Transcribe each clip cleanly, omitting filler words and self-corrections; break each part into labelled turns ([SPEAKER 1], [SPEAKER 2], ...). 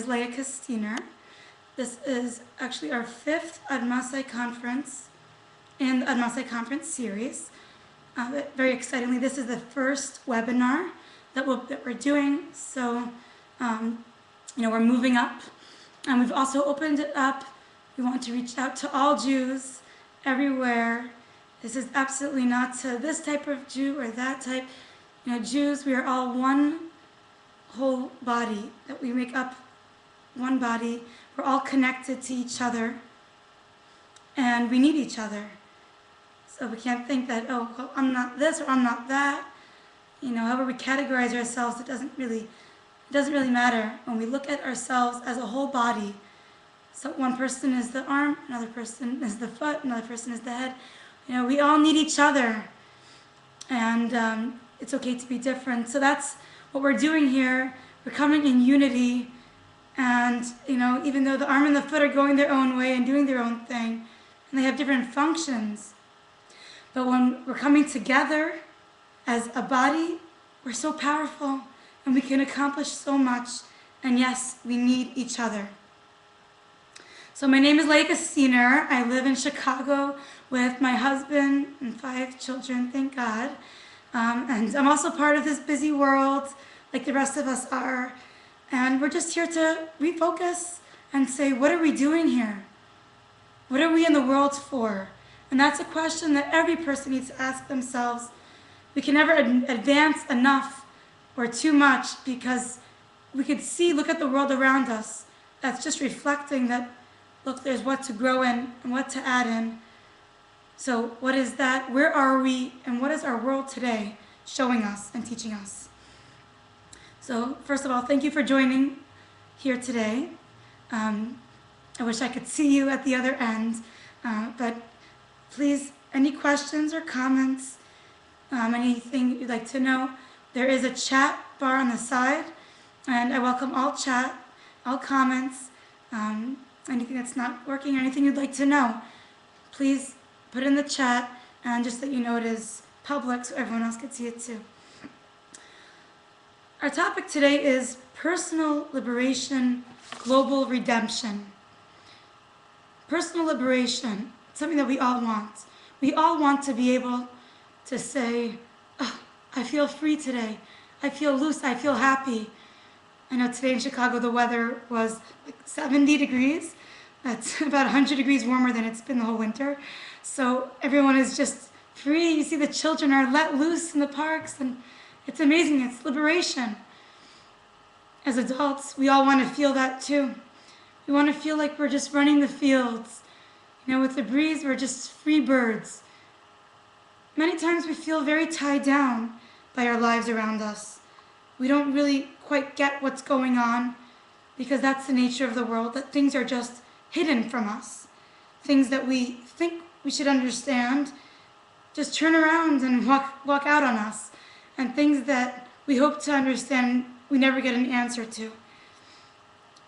[SPEAKER 1] is Leah Kustiner. This is actually our 5th Admasai conference in the Admasai conference series. Very excitingly, this is the first webinar that we're doing. So, we're moving up, and we've also opened it up. We want to reach out to all Jews everywhere. This is absolutely not to this type of Jew or that type. Jews, we are all one whole body, that we make up one body. We're all connected to each other, and we need each other. So we can't think that, oh, well, I'm not this or I'm not that. However we categorize ourselves, it doesn't really matter. When we look at ourselves as a whole body, so one person is the arm, another person is the foot, another person is the head. We all need each other, and it's okay to be different. So that's what we're doing here. We're coming in unity, and even though the arm and the foot are going their own way and doing their own thing, and they have different functions, but when we're coming together as a body, we're so powerful, and we can accomplish so much. And yes, we need each other. So my name is Leah Kustiner. I live in Chicago with my husband and 5 children, thank God. And I'm also part of this busy world, like the rest of us are. And we're just here to refocus and say, what are we doing here? What are we in the world for? And that's a question that every person needs to ask themselves. We can never advance enough or too much, because we could look at the world around us. That's just reflecting that, look, there's what to grow in and what to add in. So what is that? Where are we? And what is our world today showing us and teaching us? So first of all, thank you for joining here today. I wish I could see you at the other end, but please, any questions or comments, anything you'd like to know, there is a chat bar on the side, and I welcome all chat, all comments, anything that's not working or anything you'd like to know. Please put it in the chat, and just that you know it is public so everyone else can see it too. Our topic today is personal liberation, global redemption. Personal liberation, something that we all want. We all want to be able to say, oh, I feel free today. I feel loose. I feel happy. I know today in Chicago the weather was like 70 degrees. That's about 100 degrees warmer than it's been the whole winter. So everyone is just free. You see the children are let loose in the parks, and it's amazing. It's liberation. As adults, we all want to feel that too. We want to feel like we're just running the fields. With the breeze, we're just free birds. Many times we feel very tied down by our lives around us. We don't really quite get what's going on, because that's the nature of the world, that things are just hidden from us. Things that we think we should understand just turn around and walk out on us. And things that we hope to understand, we never get an answer to.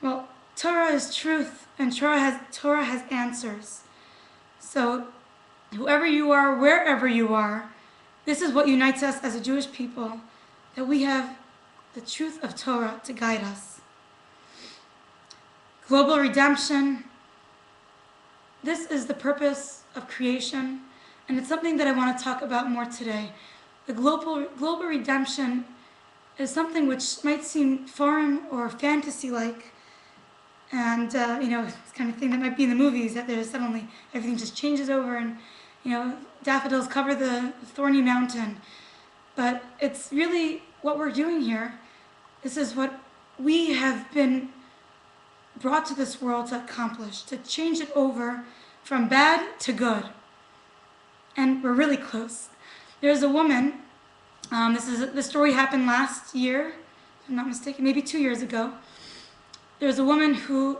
[SPEAKER 1] Well, Torah is truth, and Torah has answers. So whoever you are, wherever you are, this is what unites us as a Jewish people, that we have the truth of Torah to guide us. Global redemption. This is the purpose of creation, and it's something that I want to talk about more today. The global redemption is something which might seem foreign or fantasy-like, and it's the kind of thing that might be in the movies, that there's suddenly everything just changes over, and daffodils cover the thorny mountain. But it's really what we're doing here. This is what we have been brought to this world to accomplish, to change it over from bad to good. And we're really close. There's a woman, the story happened last year, if I'm not mistaken, maybe 2 years ago. There's a woman who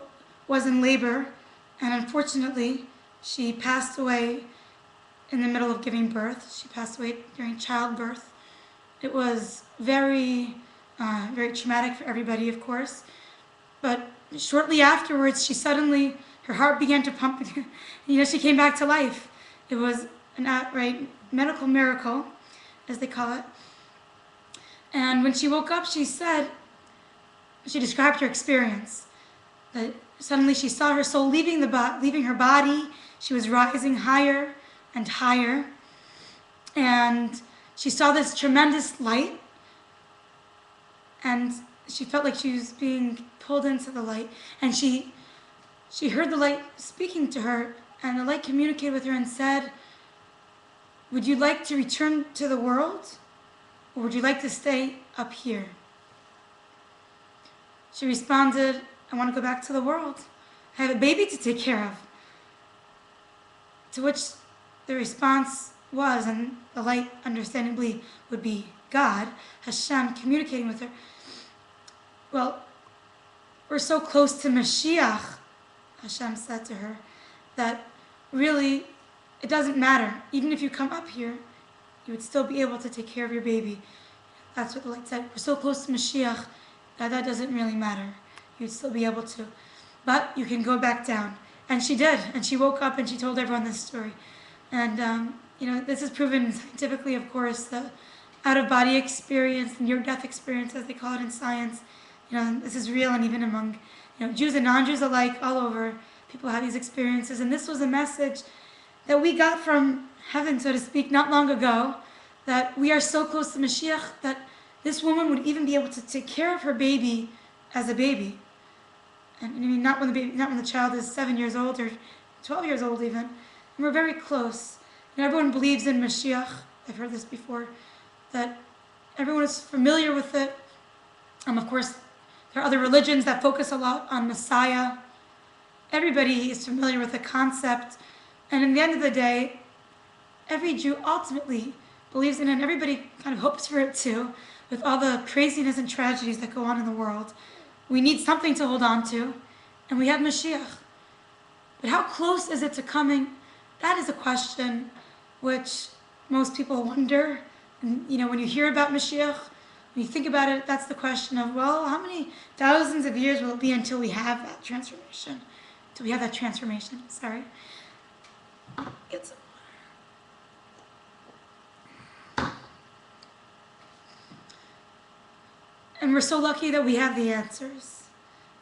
[SPEAKER 1] was in labor, and unfortunately, she passed away in the middle of giving birth. She passed away during childbirth. It was very, very traumatic for everybody, of course. But shortly afterwards, her heart began to pump. She came back to life. It was an outright medical miracle, as they call it. And when she woke up, she described her experience. that suddenly she saw her soul leaving her body. She was rising higher and higher, and she saw this tremendous light, and she felt like she was being pulled into the light, and she heard the light speaking to her, and the light communicated with her and said, "Would you like to return to the world, or would you like to stay up here?" She responded, "I want to go back to the world. I have a baby to take care of." To which the response was, and the light understandably would be God, Hashem, communicating with her, "Well, we're so close to Moshiach," Hashem said to her, "that really it doesn't matter. Even if you come up here, you would still be able to take care of your baby." That's what the light said. We're so close to Mashiach that doesn't really matter. You'd still be able to. But you can go back down. And she did. And she woke up and she told everyone this story. And, this is proven scientifically, of course, the out-of-body experience, the near-death experience, as they call it in science. This is real, and even among, Jews and non-Jews alike, all over, people have these experiences. And this was a message that we got from heaven, so to speak, not long ago, that we are so close to Mashiach that this woman would even be able to take care of her baby as a baby. And I mean, not when the child is 7 years old or 12 years old even. And we're very close. And everyone believes in Mashiach. I've heard this before, that everyone is familiar with it. Of course, there are other religions that focus a lot on Messiah. Everybody is familiar with the concept. And in the end of the day, every Jew ultimately believes in it, and everybody kind of hopes for it too, with all the craziness and tragedies that go on in the world. We need something to hold on to, and we have Mashiach. But how close is it to coming? That is a question which most people wonder. And, when you hear about Mashiach, when you think about it, that's the question of, well, how many thousands of years will it be until we have that transformation? Sorry. It's And we're so lucky that we have the answers.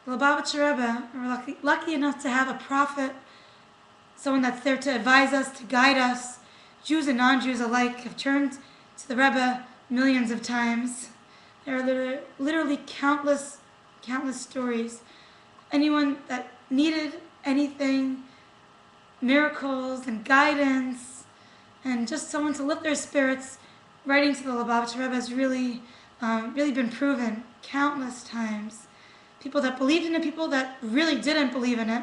[SPEAKER 1] The Lubavitcher Rebbe, we're lucky enough to have a prophet, someone that's there to advise us, to guide us. Jews and non-Jews alike have turned to the Rebbe millions of times. There are literally countless stories. Anyone that needed anything, miracles and guidance, and just someone to lift their spirits, writing to the Lubavitcher Rebbe has really been proven countless times. People that believed in it, people that really didn't believe in it,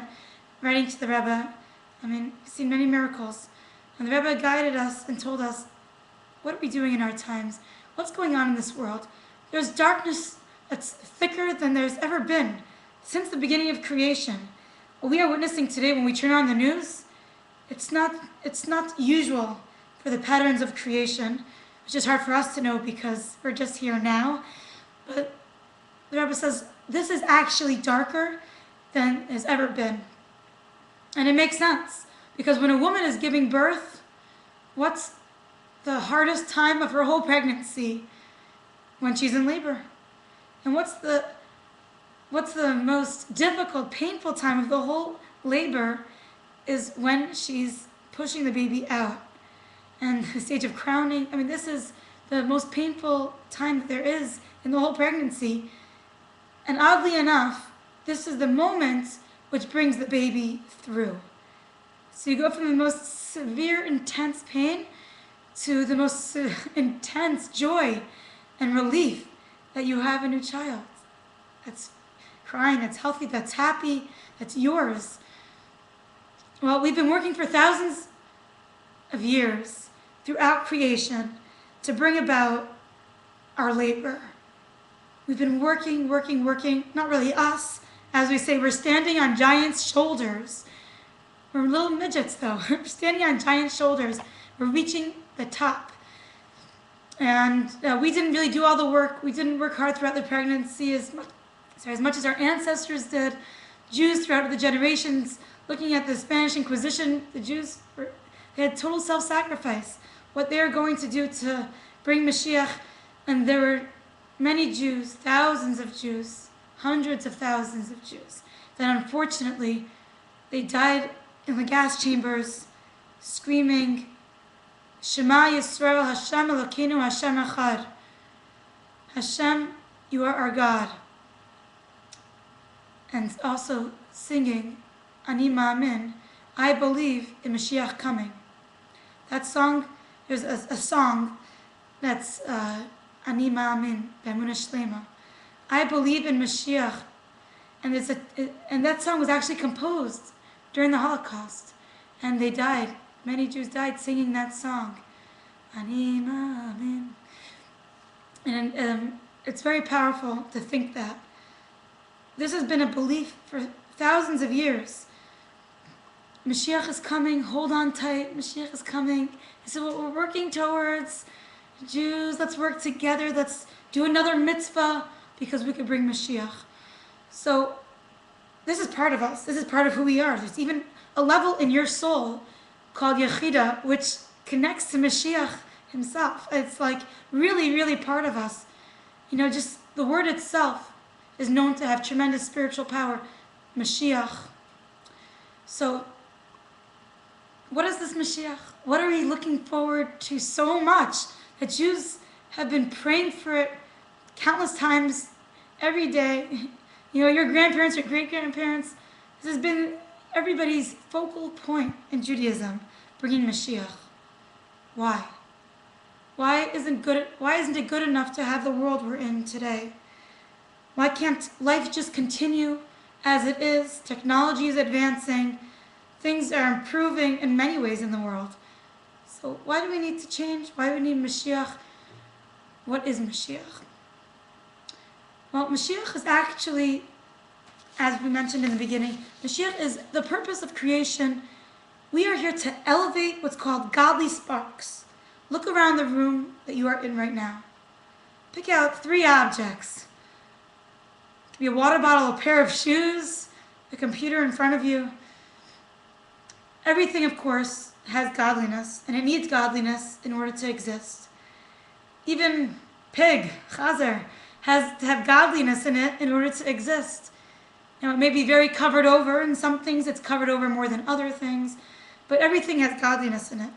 [SPEAKER 1] writing to the Rebbe. We've seen many miracles. And the Rebbe guided us and told us, what are we doing in our times? What's going on in this world? There's darkness that's thicker than there's ever been since the beginning of creation. What we are witnessing today when we turn on the news, it's not usual for the patterns of creation, which is hard for us to know because we're just here now. But the Rebbe says this is actually darker than has ever been. And it makes sense, because when a woman is giving birth, what's the hardest time of her whole pregnancy? When she's in labor. And what's the most difficult, painful time of the whole labor is when she's pushing the baby out. And the stage of crowning, this is the most painful time that there is in the whole pregnancy. And oddly enough, this is the moment which brings the baby through. So you go from the most severe, intense pain to the most intense joy and relief that you have a new child. That's crying, that's healthy, that's happy, that's yours. Well, we've been working for thousands of years throughout creation to bring about our labor. We've been working, not really us. As we say, we're standing on giants' shoulders. We're little midgets though. We're standing on giant shoulders. We're reaching the top. And we didn't really do all the work. We didn't work hard throughout the pregnancy as much as our ancestors did. Jews throughout the generations, looking at the Spanish Inquisition, the Jews, they had total self-sacrifice. What they are going to do to bring Mashiach. And there were many Jews, thousands of Jews, hundreds of thousands of Jews that unfortunately they died in the gas chambers screaming, Shema Yisrael, Hashem Elokeinu, Hashem Echad. Hashem, you are our God. And also singing, Ani Ma'amin, I believe in Moshiach coming. That song, there's a song that's Ani Ma'amin, B'emunah Shlema. I believe in Moshiach. And that song was actually composed during the Holocaust. And they died. Many Jews died singing that song. Ani Ma'amin. And it's very powerful to think that. This has been a belief for thousands of years. Mashiach is coming, hold on tight, Mashiach is coming. This is what we're working towards. Jews, let's work together, let's do another mitzvah because we could bring Mashiach. So this is part of us, this is part of who we are. There's even a level in your soul called Yechida, which connects to Mashiach himself. It's like really, really part of us. You know, just the word itself is known to have tremendous spiritual power. Mashiach. So, what is this Mashiach? What are we looking forward to so much that Jews have been praying for it countless times every day? You know, your grandparents, your great-grandparents, this has been everybody's focal point in Judaism, bringing Mashiach. Why? Why isn't it good enough to have the world we're in today? Why can't life just continue as it is? Technology is advancing. Things are improving in many ways in the world. So why do we need to change? Why do we need Mashiach? What is Mashiach? Well, Mashiach is actually, as we mentioned in the beginning, Mashiach is the purpose of creation. We are here to elevate what's called godly sparks. Look around the room that you are in right now. Pick out 3 objects. It could be a water bottle, a pair of shoes, a computer in front of you. Everything, of course, has godliness, and it needs godliness in order to exist. Even pig, chazer, has to have godliness in it in order to exist. Now, it may be very covered over, and some things it's covered over more than other things, but everything has godliness in it.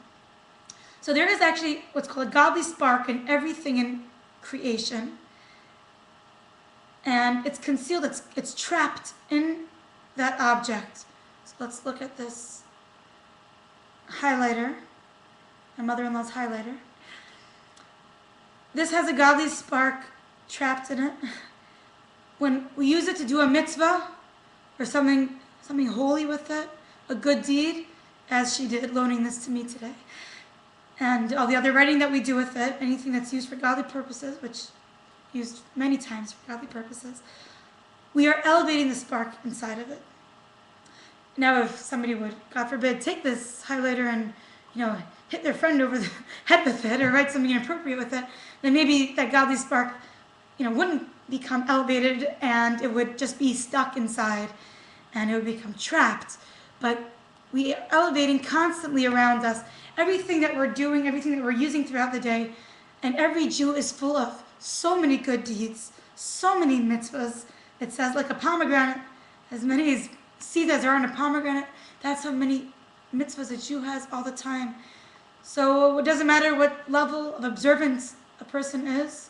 [SPEAKER 1] So there is actually what's called a godly spark in everything in creation. And it's concealed, it's trapped in that object. So let's look at this highlighter, my mother-in-law's highlighter. This has a godly spark trapped in it. When we use it to do a mitzvah or something holy with it, a good deed, as she did loaning this to me today, and all the other writing that we do with it, anything that's used for godly purposes, which used many times for godly purposes, we are elevating the spark inside of it. Now, if somebody would, God forbid, take this highlighter and, hit their friend over the head with it or write something inappropriate with it, then maybe that godly spark, wouldn't become elevated and it would just be stuck inside and it would become trapped. But we are elevating constantly around us everything that we're doing, everything that we're using throughout the day, and every Jew is full of so many good deeds, so many mitzvahs. It says like a pomegranate, as many as seeds as are on a pomegranate, that's how many mitzvahs a Jew has all the time. So it doesn't matter what level of observance a person is,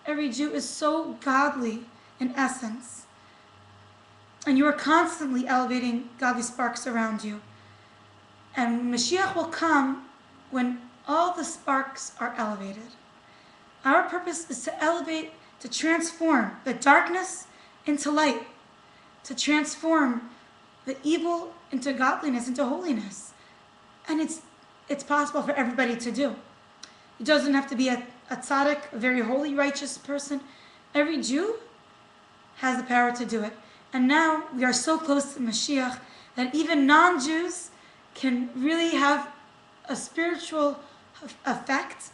[SPEAKER 1] every Jew is so godly in essence. And you are constantly elevating godly sparks around you. And Mashiach will come when all the sparks are elevated. Our purpose is to elevate, to transform the darkness into light, to transform the evil into godliness, into holiness. And it's possible for everybody to do. It doesn't have to be a tzaddik, a very holy, righteous person. Every Jew has the power to do it. And now we are so close to Mashiach that even non-Jews can really have a spiritual effect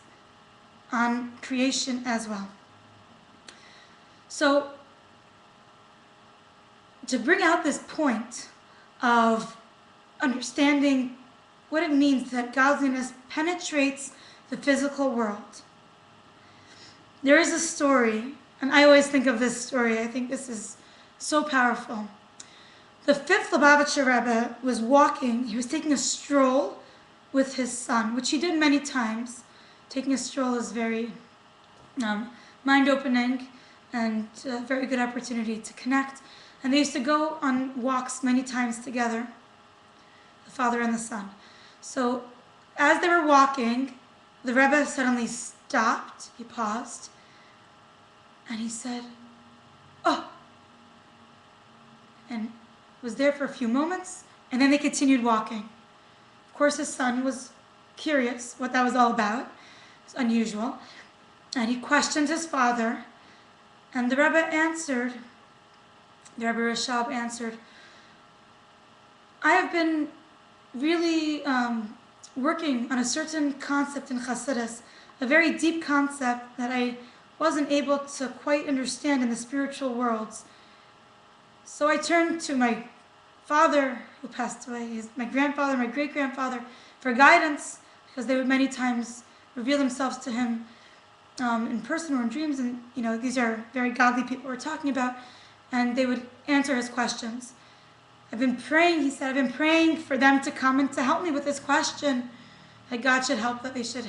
[SPEAKER 1] on creation as well. So, to bring out this point of understanding what it means that godliness penetrates the physical world, there is a story, and I always think of this story. I think this is So powerful. The fifth Lubavitcher Rebbe was walking, he was taking a stroll with his son, which he did many times. Taking a stroll is very mind-opening and a very good opportunity to connect. And they used to go on walks many times together, the father and the son. So as they were walking, the Rebbe suddenly stopped, he paused, and he said, "Oh," and was there for a few moments, and then they continued walking. Of course, his son was curious what that was all about. It's unusual. And he questioned his father, and the Rebbe Rashab answered, "I have been really working on a certain concept in Chassidus, a very deep concept that I wasn't able to quite understand in the spiritual worlds. So I turned to my father, who passed away, my grandfather, my great-grandfather, for guidance, because they would many times reveal themselves to him in person or in dreams, and these are very godly people we're talking about, and they would answer his questions. I've been praying," he said, "I've been praying for them to come and to help me with this question, that God should help, that they should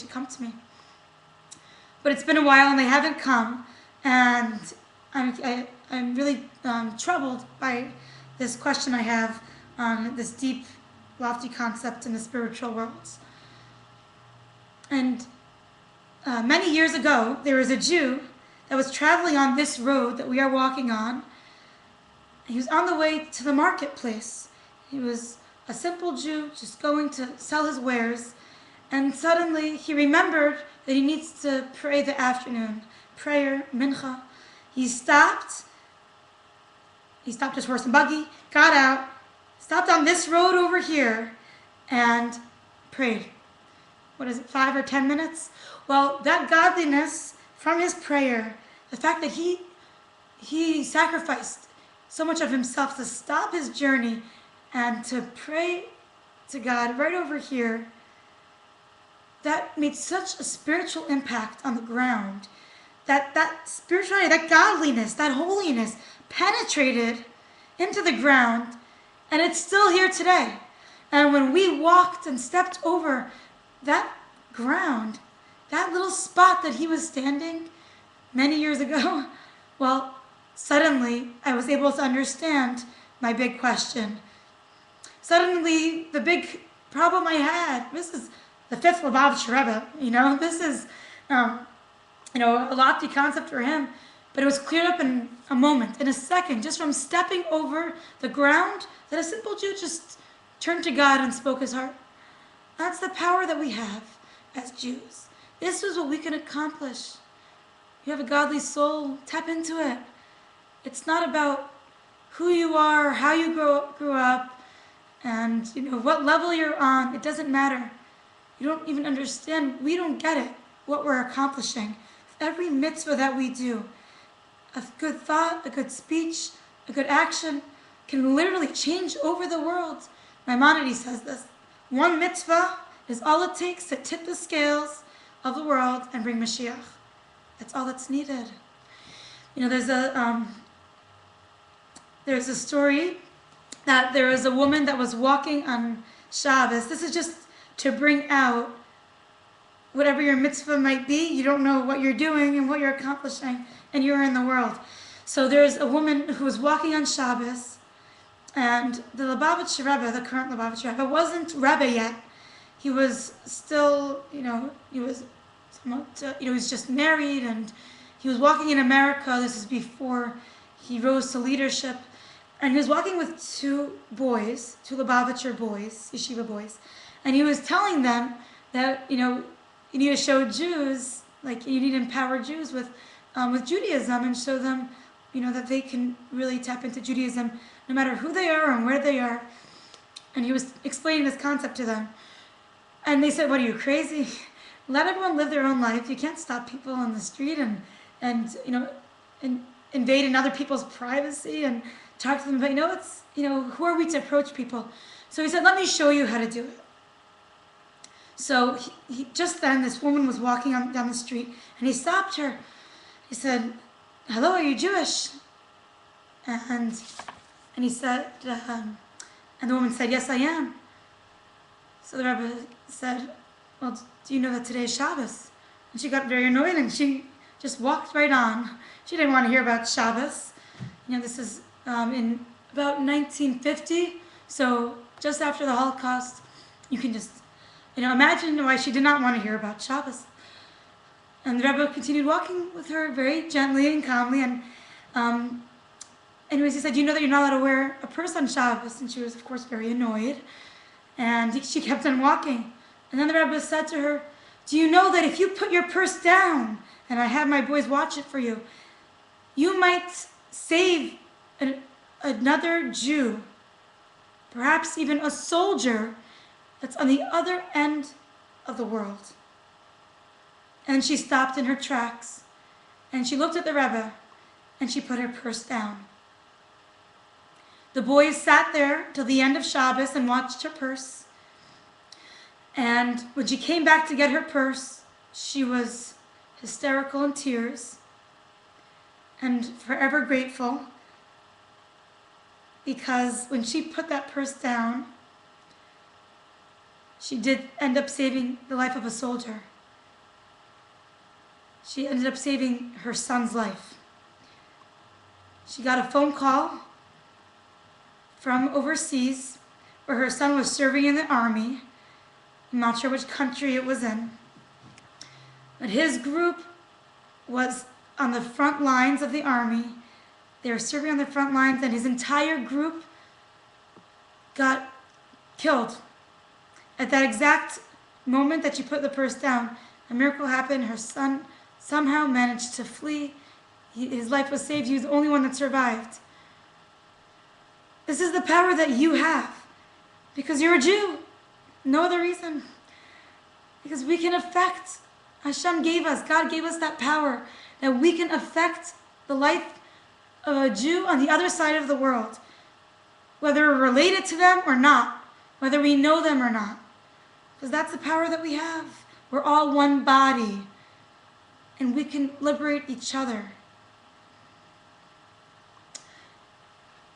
[SPEAKER 1] come to me. But it's been a while and they haven't come, and I'm really troubled by this question I have on this deep, lofty concept in the spiritual worlds." And many years ago, there was a Jew that was traveling on this road that we are walking on. He was on the way to the marketplace. He was a simple Jew just going to sell his wares, and suddenly he remembered that he needs to pray the afternoon prayer, mincha. He stopped his horse and buggy, got out, stopped on this road over here, and prayed. What is it, 5 or 10 minutes? Well, that godliness from his prayer, the fact that he sacrificed so much of himself to stop his journey and to pray to God right over here, that made such a spiritual impact on the ground, that spirituality, that godliness, that holiness penetrated into the ground, and it's still here today. And when we walked and stepped over that ground, that little spot that he was standing many years ago, well, suddenly I was able to understand my big question. Suddenly, the big problem I had, this is the fifth Lubavitcher Rebbe, this is, a lofty concept for him, but it was cleared up in a moment, in a second, just from stepping over the ground, that a simple Jew just turned to God and spoke his heart. That's the power that we have as Jews. This is what we can accomplish. You have a godly soul, tap into it. It's not about who you are, how you grew up, and what level you're on. It doesn't matter. You don't even understand. We don't get it, what we're accomplishing. Every mitzvah that we do, a good thought, a good speech, a good action can literally change over the world. Maimonides says this. One mitzvah is all it takes to tip the scales of the world and bring Moshiach. That's all that's needed. There's a story that there was a woman that was walking on Shabbos. This is just to bring out whatever your mitzvah might be. You don't know what you're doing and what you're accomplishing, and you're in the world. So there's a woman who was walking on Shabbos, and the Lubavitcher Rebbe, the current Lubavitcher Rebbe, wasn't Rebbe yet. He was still, he was somewhat, he was just married, and he was walking in America. This is before he rose to leadership. And he was walking with two Lubavitcher boys, yeshiva boys, and he was telling them that, you need to show Jews, like you need to empower Jews with Judaism and show them, that they can really tap into Judaism no matter who they are and where they are. And he was explaining this concept to them. And they said, "What are you, crazy? Let everyone live their own life. You can't stop people on the street and invade in other people's privacy and talk to them about, who are we to approach people?" So he said, "Let me show you how to do it." So he just then, this woman was walking down the street, and he stopped her. He said, "Hello, are you Jewish?" And he said, and the woman said, "Yes, I am." So the Rebbe said, "Well, do you know that today is Shabbos?" And she got very annoyed and she just walked right on. She didn't want to hear about Shabbos. This is in about 1950, so just after the Holocaust. You can just, imagine why she did not want to hear about Shabbos. And the Rebbe continued walking with her very gently and calmly. And anyways, he said, "You know that you're not allowed to wear a purse on Shabbos?" And she was, of course, very annoyed. And she kept on walking. And then the Rebbe said to her, "Do you know that if you put your purse down, and I have my boys watch it for you, you might save another Jew, perhaps even a soldier that's on the other end of the world?" And she stopped in her tracks, and she looked at the Rebbe, and she put her purse down. The boys sat there till the end of Shabbos and watched her purse. And when she came back to get her purse, she was hysterical in tears and forever grateful, because when she put that purse down, she did end up saving the life of a soldier. She ended up saving her son's life. She got a phone call from overseas where her son was serving in the army. I'm not sure which country it was in. But his group was on the front lines of the army. They were serving on the front lines, and his entire group got killed. At that exact moment that she put the purse down, a miracle happened. Her son somehow managed to flee. His life was saved. He was the only one that survived. This is the power that you have because you're a Jew. No other reason. Because we can affect. Hashem gave us, God gave us that power that we can affect the life of a Jew on the other side of the world, whether we're related to them or not, whether we know them or not. Because that's the power that we have. We're all one body, and we can liberate each other.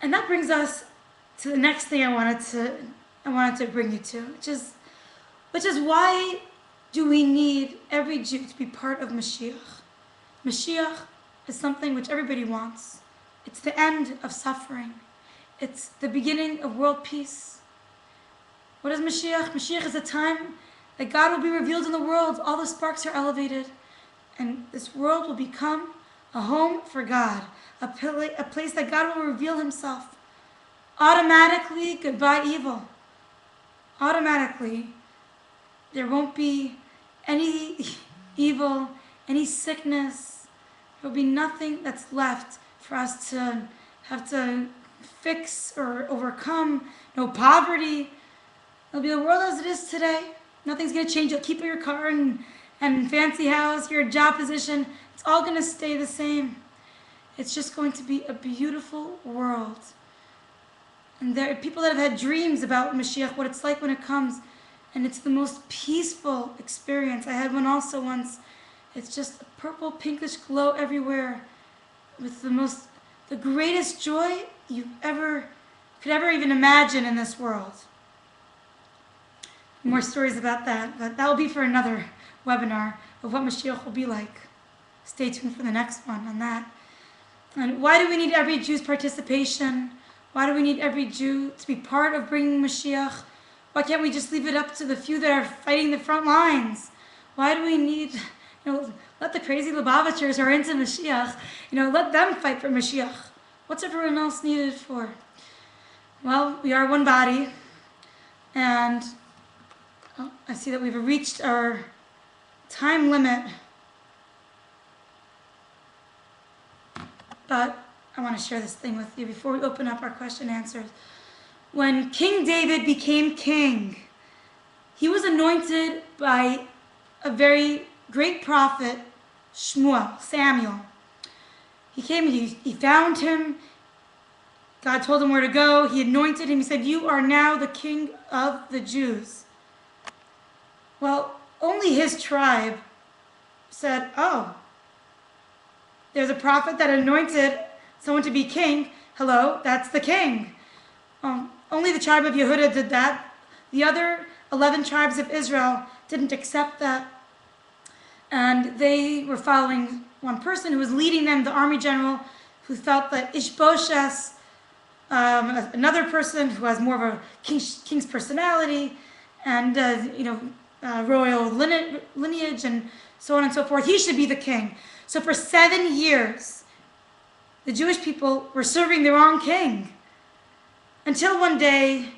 [SPEAKER 1] And that brings us to the next thing I wanted to bring you to, which is why do we need every Jew to be part of Moshiach? Moshiach is something which everybody wants. It's the end of suffering. It's the beginning of world peace. What is Moshiach? Moshiach is a time that God will be revealed in the world. All the sparks are elevated, and this world will become a home for God, a place that God will reveal himself. Automatically, goodbye evil. Automatically, there won't be any evil, any sickness. There will be nothing that's left for us to have to fix or overcome. No poverty. It'll be the world as it is today. Nothing's going to change. You'll keep your car and fancy house, your job position. It's all going to stay the same. It's just going to be a beautiful world. And there are people that have had dreams about Mashiach, what it's like when it comes. And it's the most peaceful experience. I had one also once. It's just a purple, pinkish glow everywhere with the greatest joy you could ever even imagine in this world. More stories about that, but that will be for another webinar of what Mashiach will be like. Stay tuned for the next one on that. And why do we need every Jew's participation? Why do we need every Jew to be part of bringing Mashiach? Why can't we just leave it up to the few that are fighting the front lines? Why do we need, let the crazy Lubavitchers who are into Mashiach, let them fight for Mashiach. What's everyone else needed for? Well, we are one body, and I see that we've reached our time limit. But I want to share this thing with you before we open up our question and answers. When King David became king, he was anointed by a very great prophet, Samuel. He came, he found him. God told him where to go. He anointed him. He said, "You are now the king of the Jews." Well, only his tribe said, "Oh, there's a prophet that anointed someone to be king. hello, that's the king. Only the tribe of Yehuda did that. The other 11 tribes of Israel didn't accept that. And they were following one person who was leading them, the army general, who felt that Ishbosheth, another person who has more of a king's personality and royal lineage and so on and so forth, he should be the king. So for 7 years, the Jewish people were serving the wrong king. Until one day,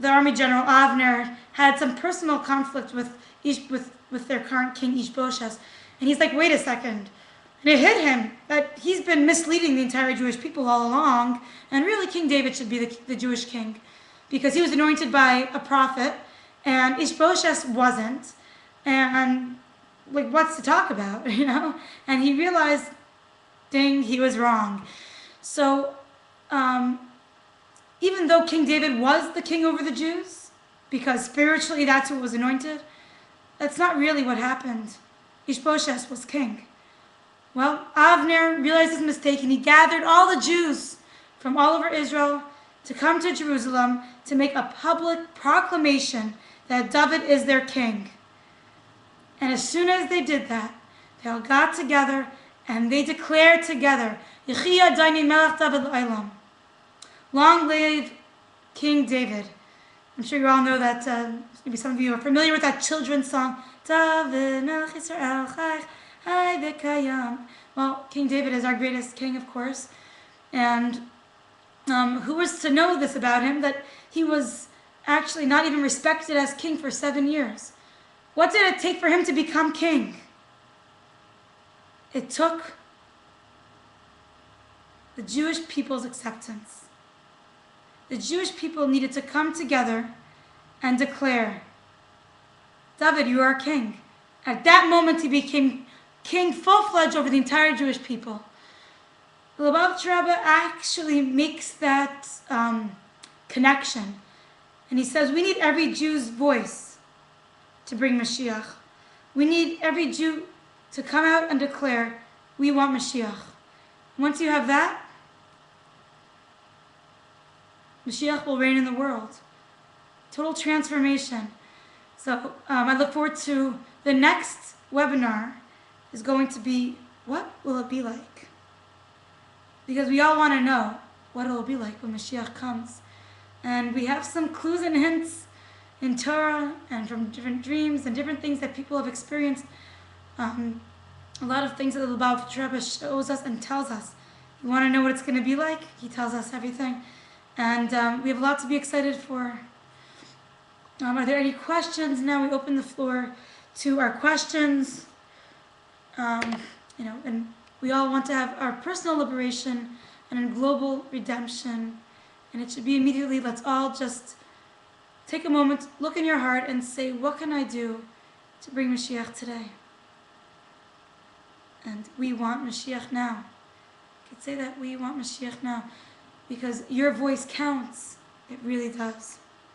[SPEAKER 1] the army general Avner had some personal conflict with their current king Ishbosheth, and he's like, wait a second. And it hit him that he's been misleading the entire Jewish people all along, and really King David should be the Jewish king, because he was anointed by a prophet, and Ishbosheth wasn't. And like, what's to talk about, And he realized, dang, he was wrong. So, even though King David was the king over the Jews, because spiritually that's who was anointed, that's not really what happened. Ishbosheth was king. Well, Avner realized his mistake, and he gathered all the Jews from all over Israel to come to Jerusalem to make a public proclamation that David is their king. And as soon as they did that, they all got together and they declared together, Yechi Adonai Melech David L'Olam. Long live King David. I'm sure you all know that, maybe some of you are familiar with that children's song, David Melech Yisrael Chai V'Kayam. Well, King David is our greatest king, of course. And who was to know this about him, that he was actually not even respected as king for 7 years? What did it take for him to become king? It took the Jewish people's acceptance. The Jewish people needed to come together and declare, David, you are king. At that moment, he became king full-fledged over the entire Jewish people. The Lubavitcher Rebbe actually makes that connection. And he says, we need every Jew's voice to bring Mashiach. We need every Jew to come out and declare, we want Mashiach. Once you have that, Mashiach will reign in the world. Total transformation. So I look forward to the next webinar is going to be, what will it be like? Because we all want to know what it will be like when Mashiach comes. And we have some clues and hints in Torah and from different dreams and different things that people have experienced. A lot of things that the Lubavitcher Rebbe shows us and tells us. You want to know what it's going to be like? He tells us everything. And we have a lot to be excited for. Are there any questions? Now we open the floor to our questions. And we all want to have our personal liberation and a global redemption. And it should be immediately, let's all just take a moment, look in your heart and say, what can I do to bring Mashiach today? And we want Mashiach now. You could say that, we want Mashiach now. Because your voice counts. It really does.